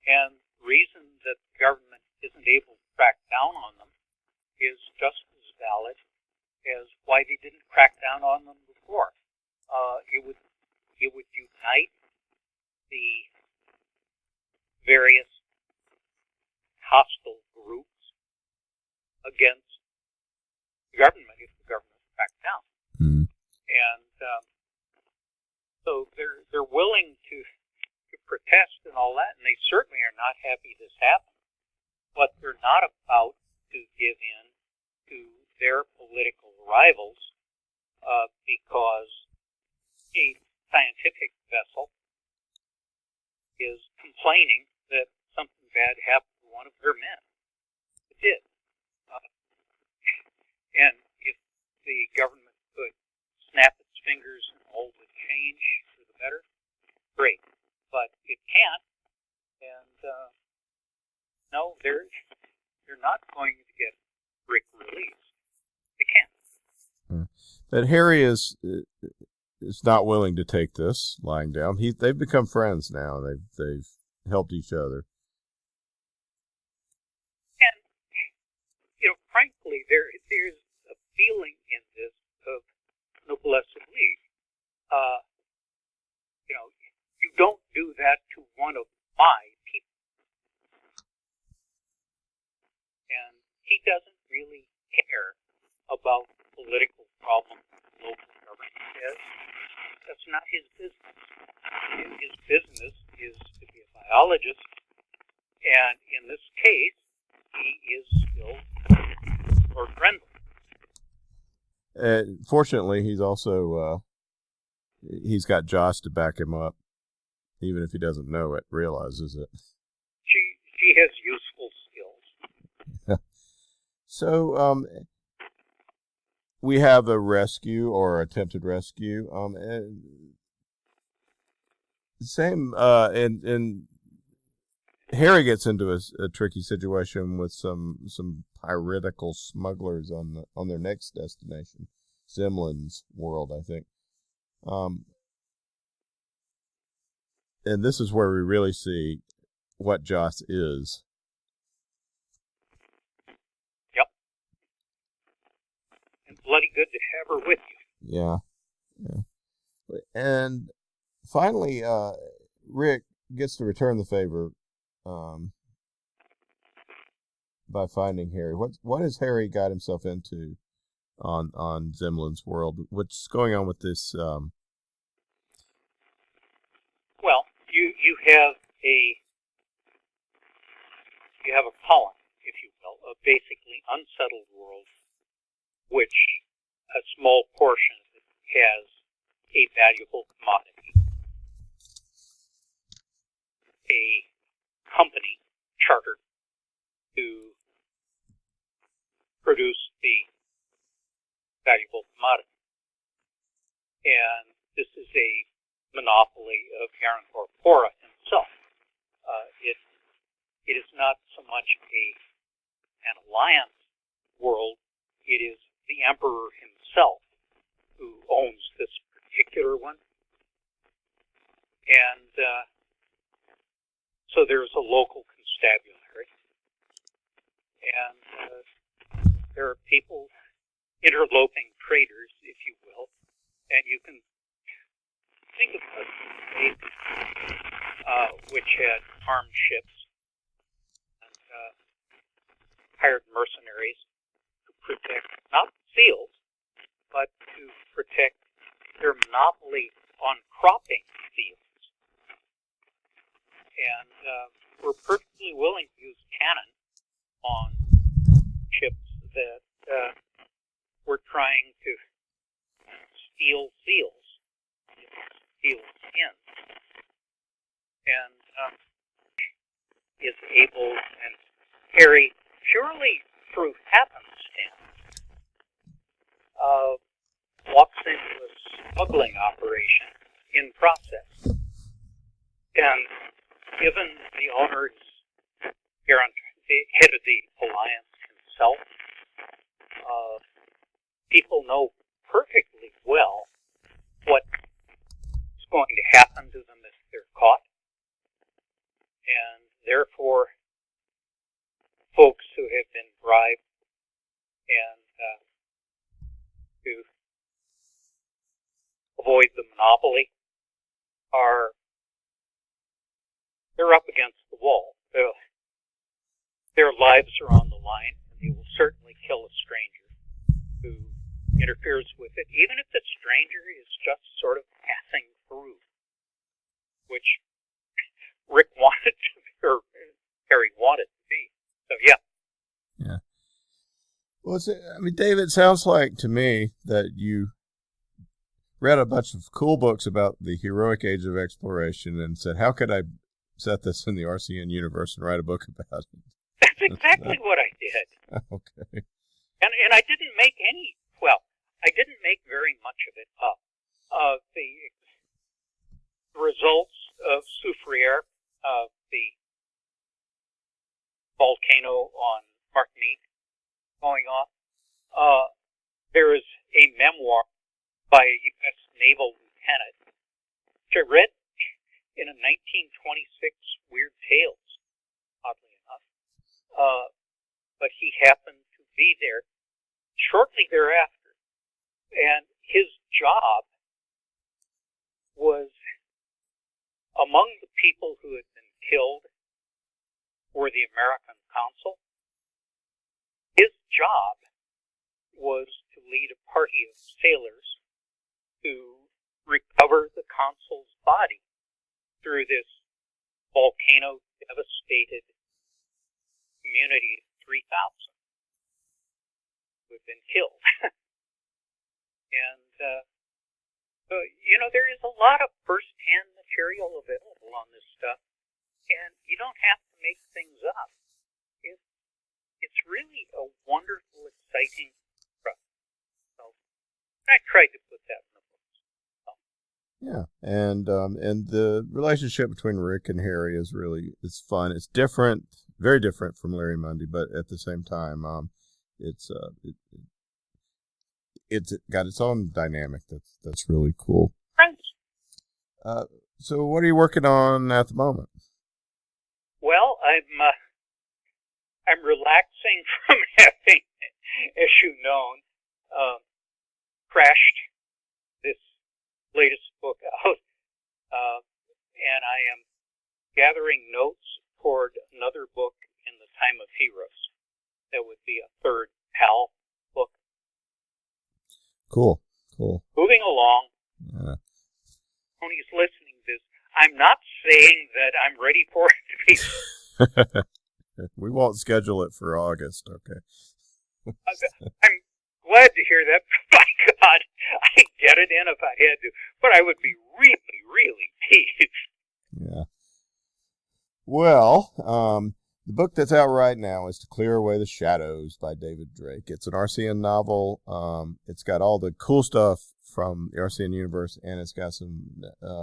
And the reason that the government isn't able to crack down on them is just as valid as why they didn't crack down on them before. It would unite the various hostile groups against the government if the government cracked down. Mm. And so they're willing to protest and all that, and they certainly are not happy this happened. But they're not about to give in to their political rivals because a scientific vessel is complaining that something bad happened to one of their men. It did. And if the government could snap its fingers and all would change for the better, great. But it can't, and no, they're not going to get Rick released. They can't. But Harry is not willing to take this lying down. They've become friends now. They've helped each other. And frankly, there's a feeling in this of noblesse oblige. You don't do that to one of my people. And he doesn't really care about political problems the local government has. That's not his business. His business is to be a biologist, and in this case, he is still Lord Granville. Fortunately, he's also he's got Joss to back him up, even if he doesn't know it, realizes it. She has useful skills. So, we have a rescue or attempted rescue. And and Harry gets into a tricky situation with some piratical smugglers on their next destination, Zemlin's world, I think. And this is where we really see what Joss is. Yep. And bloody good to have her with you. Yeah. And finally, Rick gets to return the favor by finding Harry. What has Harry got himself into on Zemlin's world? What's going on with this? Well, you have a colony, if you will, of basically unsettled world, which a small portion of it has a valuable commodity. A company chartered to produce the valuable commodity. And this is a monopoly of Baen himself. It is not so much an alliance world, it is the emperor himself who owns this particular one. And so there's a local constabulary. And there are people, interloping traders, if you will, and you can think of a state which had armed ships and hired mercenaries to protect, not seals, but to protect their monopoly on cropping fields. And were perfectly willing to use cannon on ships that were trying to steal seals, steal skins, and is able, and Harry, purely through happenstance, walks into a smuggling operation in process. And given the owner's, the head of the alliance himself, people know perfectly well what's going to happen to them if they're caught. And therefore, folks who have been bribed and to avoid the monopoly they're up against the wall. Their lives are on the line, and they will certainly kill a stranger who interferes with it, even if the stranger is just sort of passing through, which Rick wanted to be, or Harry wanted to be. So, yeah. Yeah. Well, David, it sounds like to me that you read a bunch of cool books about the heroic age of exploration and said, how could I set this in the RCN universe and write a book about it? That's exactly what I did. Okay. And I didn't make I didn't make very much of it up. The results of Soufriere, the volcano on Martinique going off, there is a memoir by a U.S. naval lieutenant, which I read in a 1926 Weird Tales, oddly enough. But he happened to be there shortly thereafter. And his job was, among the people who had been killed were the American consul. His job was to lead a party of sailors to recover the consul's body through this volcano devastated community of 3,000 who have been killed. And, there is a lot of first-hand material available on this stuff, and you don't have to make things up. It's really a wonderful, exciting book. So I tried to put that in the books. So. Yeah, and the relationship between Rick and Harry it's fun. It's different, very different from Larry Mundy, but at the same time, it's got its own dynamic that's really cool. Right. So what are you working on at the moment? Well, I'm relaxing from having, as you know, crashed this latest book out, and I am gathering notes toward another book in the Time of Heroes. That would be a third PAL book. Cool. Moving along. Yeah. Tony's listening to this. I'm not saying that I'm ready for it to be. We won't schedule it for August, okay? I'm glad to hear that. My God, I'd get it in if I had to, but I would be really, really peeved. Yeah. Well, the book that's out right now is To Clear Away the Shadows by David Drake. It's an RCN novel. It's got all the cool stuff from the RCN universe, and it's got some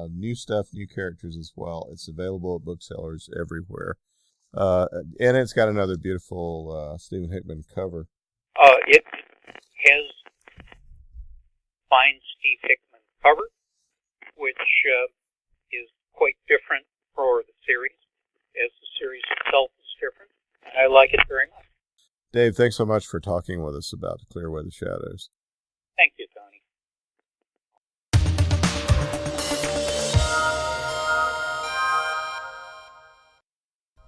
new stuff, new characters as well. It's available at booksellers everywhere. And it's got another beautiful Stephen Hickman cover. It has fine Steve Hickman cover, which is quite different for the series, as the series itself is different. I like it very much. Dave, thanks so much for talking with us about To Clear Away the Shadows. Thank you, Tony.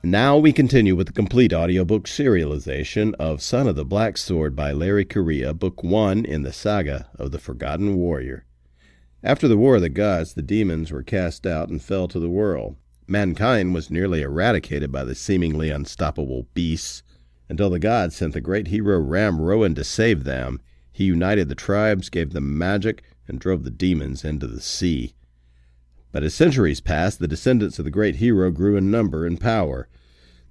Now we continue with the complete audiobook serialization of Son of the Black Sword by Larry Correia, Book 1 in the Saga of the Forgotten Warrior. After the War of the Gods, the demons were cast out and fell to the world. Mankind was nearly eradicated by the seemingly unstoppable beasts, until the gods sent the great hero Ram Rowan to save them. He united the tribes, gave them magic, and drove the demons into the sea. But as centuries passed, the descendants of the great hero grew in number and power.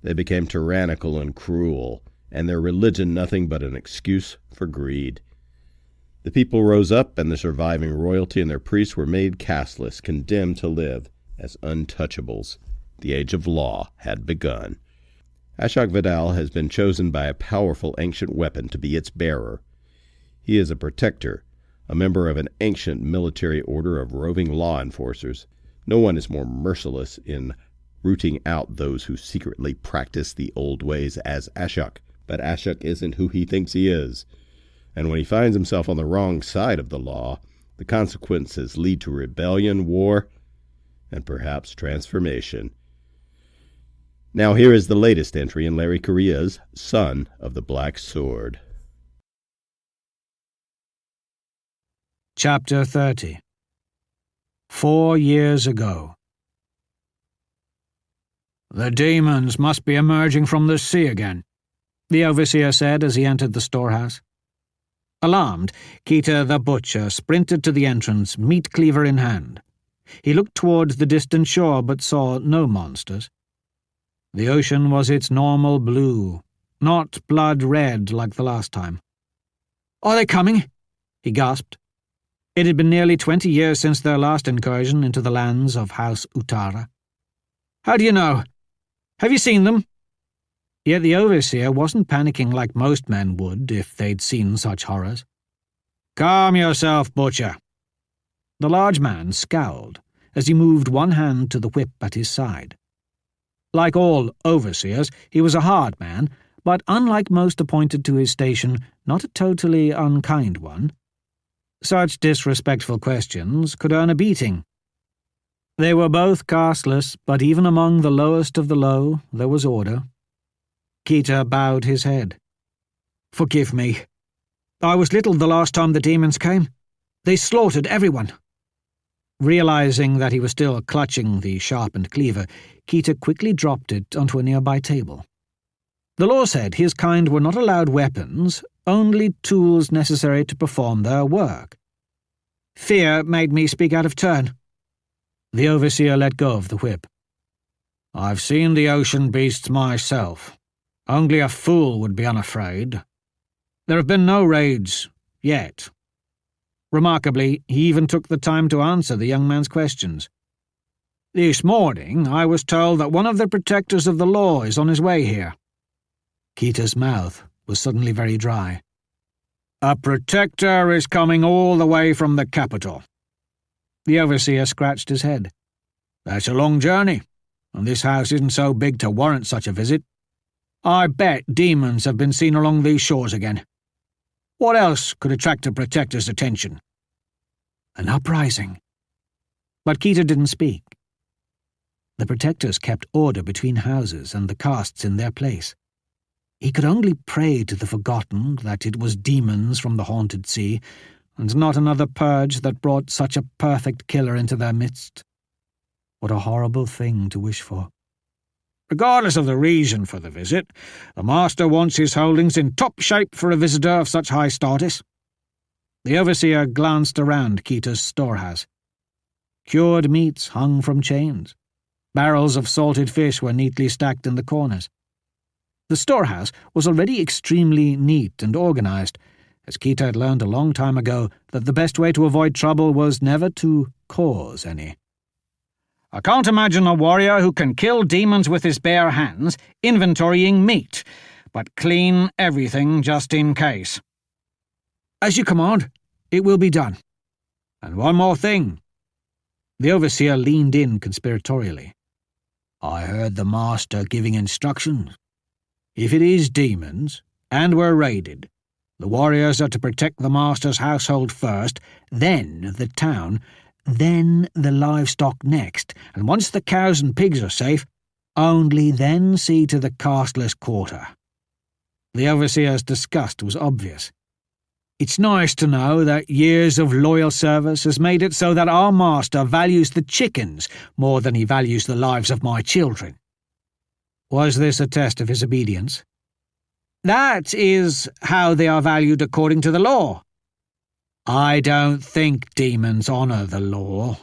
They became tyrannical and cruel, and their religion nothing but an excuse for greed. The people rose up, and the surviving royalty and their priests were made casteless, condemned to live as untouchables. The age of law had begun. Ashok Vidal has been chosen by a powerful ancient weapon to be its bearer. He is a protector, a member of an ancient military order of roving law enforcers. No one is more merciless in rooting out those who secretly practice the old ways as Ashok. But Ashok isn't who he thinks he is. And when he finds himself on the wrong side of the law, the consequences lead to rebellion, war, and perhaps transformation. Now here is the latest entry in Larry Correia's Son of the Black Sword. Chapter 30. 4 years ago. "The demons must be emerging from the sea again," the overseer said as he entered the storehouse. Alarmed, Keita the butcher sprinted to the entrance, meat cleaver in hand. He looked towards the distant shore but saw no monsters. The ocean was its normal blue, not blood red like the last time. "Are they coming?" he gasped. It had been nearly 20 years since their last incursion into the lands of House Uttara. "How do you know? Have you seen them?" Yet the overseer wasn't panicking like most men would if they'd seen such horrors. "Calm yourself, butcher." The large man scowled as he moved one hand to the whip at his side. Like all overseers, he was a hard man, but unlike most appointed to his station, not a totally unkind one. Such disrespectful questions could earn a beating. They were both casteless, but even among the lowest of the low, there was order. Keita bowed his head. "Forgive me. I was little the last time the demons came. They slaughtered everyone." Realizing that he was still clutching the sharpened cleaver, Keita quickly dropped it onto a nearby table. The law said his kind were not allowed weapons, only tools necessary to perform their work. Fear made me speak out of turn. The overseer let go of the whip. I've seen the ocean beasts myself. Only a fool would be unafraid. There have been no raids, yet. Remarkably, he even took the time to answer the young man's questions. This morning, I was told that one of the protectors of the law is on his way here. Keita's mouth was suddenly very dry. A protector is coming all the way from the capital. The overseer scratched his head. That's a long journey, and this house isn't so big to warrant such a visit. I bet demons have been seen along these shores again. What else could attract a protector's attention? An uprising. But Keita didn't speak. The protectors kept order between houses and the castes in their place. He could only pray to the forgotten that it was demons from the haunted sea, and not another purge that brought such a perfect killer into their midst. What a horrible thing to wish for. Regardless of the reason for the visit, the master wants his holdings in top shape for a visitor of such high status. The overseer glanced around Keita's storehouse. Cured meats hung from chains. Barrels of salted fish were neatly stacked in the corners. The storehouse was already extremely neat and organized, as Keita had learned a long time ago that the best way to avoid trouble was never to cause any. I can't imagine a warrior who can kill demons with his bare hands, inventorying meat, but clean everything just in case. As you command, it will be done. And one more thing. The overseer leaned in conspiratorially. I heard the master giving instructions. If it is demons, and we're raided, the warriors are to protect the master's household first, then the town, then the livestock next, and once the cows and pigs are safe, only then see to the castless quarter. The overseer's disgust was obvious. It's nice to know that years of loyal service has made it so that our master values the chickens more than he values the lives of my children. Was this a test of his obedience? That is how they are valued according to the law. I don't think demons honor the law.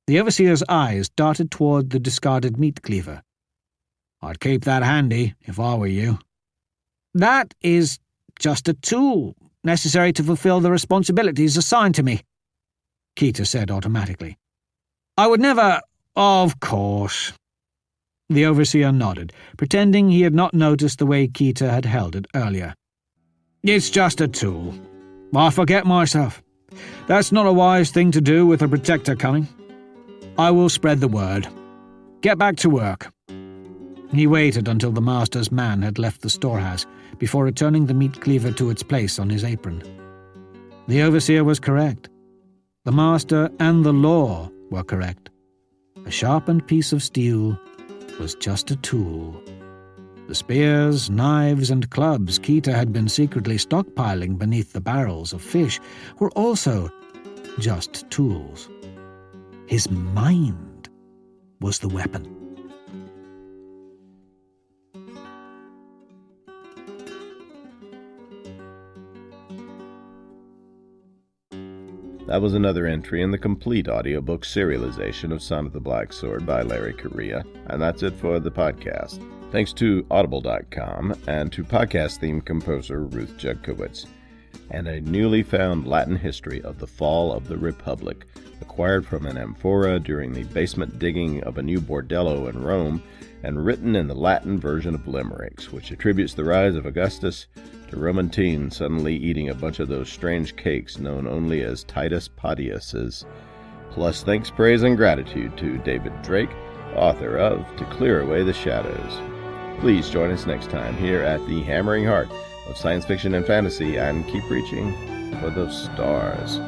The overseer's eyes darted toward the discarded meat cleaver. I'd keep that handy, if I were you. That is just a tool, necessary to fulfill the responsibilities assigned to me, Keita said automatically. I would never— Of course. The overseer nodded, pretending he had not noticed the way Keita had held it earlier. It's just a tool. I forget myself. That's not a wise thing to do with a protector coming. I will spread the word. Get back to work. He waited until the master's man had left the storehouse before returning the meat cleaver to its place on his apron. The overseer was correct. The master and the law were correct. A sharpened piece of steel was just a tool. The spears, knives, and clubs Keita had been secretly stockpiling beneath the barrels of fish were also just tools. His mind was the weapon. That was another entry in the complete audiobook serialization of Son of the Black Sword by Larry Correia, and that's it for the podcast. Thanks to Audible.com and to podcast theme composer Ruth Judkowitz, and a newly found Latin history of the fall of the Republic, acquired from an amphora during the basement digging of a new bordello in Rome, and written in the Latin version of limericks, which attributes the rise of Augustus to Roman teens suddenly eating a bunch of those strange cakes known only as Titus Podiuses. Plus thanks, praise, and gratitude to David Drake, author of To Clear Away the Shadows. Please join us next time here at the hammering heart of science fiction and fantasy, and keep reaching for the stars.